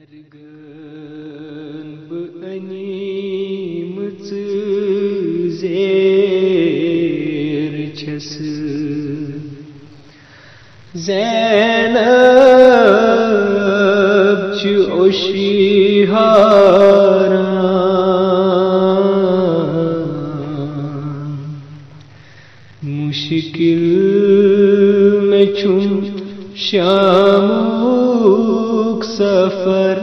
مرگن بأنیمت زیر چھس زینب چھ عشی ہاران مشکل میں چھم شاموک سفر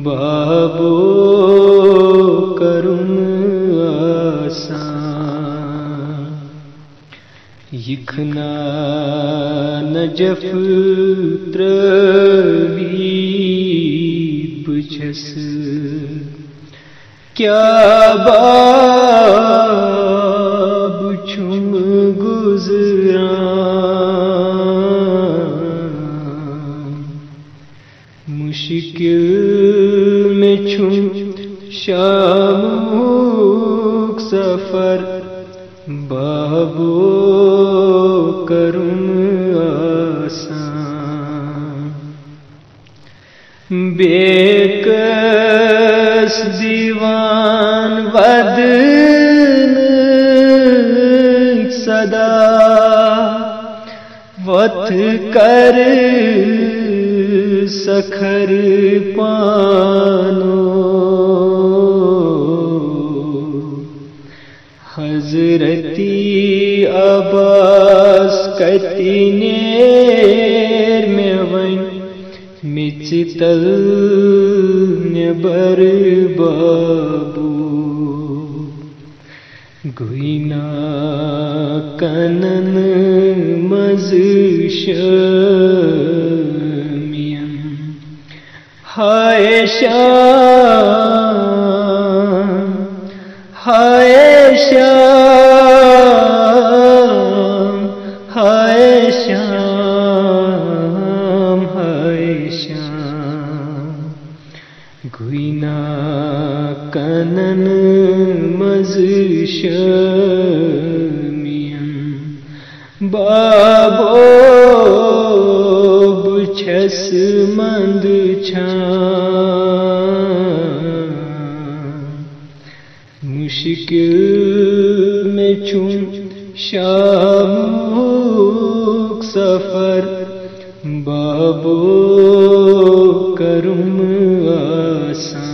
بابو کرن آسان یکنا نجف تروید بچس کیا باب چھم گزران مشکل میں چھم شاموک سفر بابو کرم آسان بے کس دیوان ودن صدا وت کر سکھر پانو حضرتی عباس کتنیر میں ون مچتل نبر بابو گوینا کنن مزشمیم ہائے شام ہائے شام ہائے شام ہائے شام گوینا کنن مزشمیم بابو بچھس مند چھان مشکل میں چھم شاموک سفر بابو کرم آسان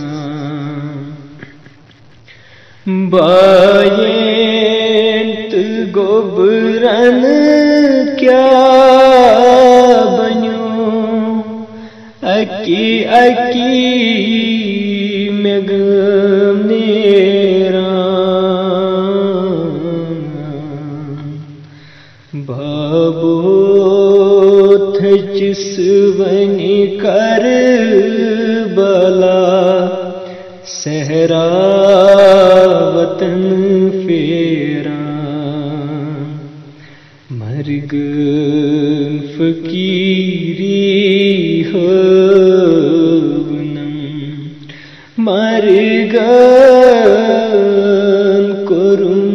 بائنت گوبرن کیا بنیوں اکی اکی میں غم نیران بابو تھچس ونی کر بلا صحرا وطن فیران مرگن فقیری ہونم مرگن کرم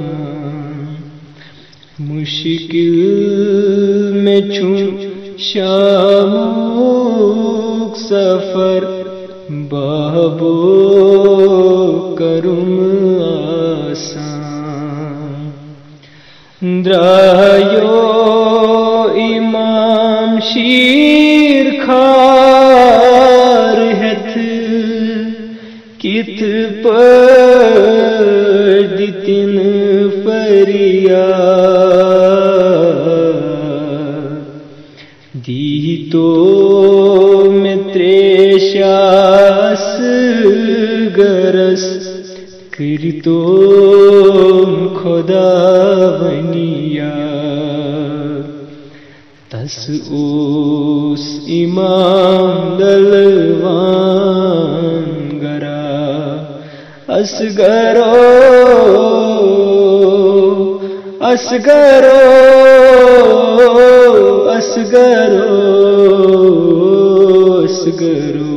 طوفان مشکل میں چھم شاموک سفر بابو کرم آسان درایو امام شیر خار ہتھ کت پر دتن فریاد دی تو میں تریشاس گرس کر تو خدا بنیا تس اوس امام دلوان گرا اسگرو اسگرو اسگرو اسگرو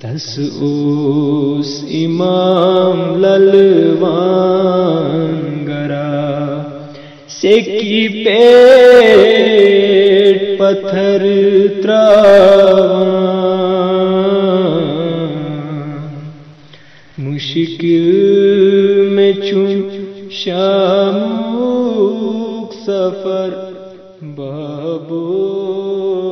تس اوس امام للوان گرا سکی پہ پتھر تراواں مشکل میں چون شاموک سفر بابو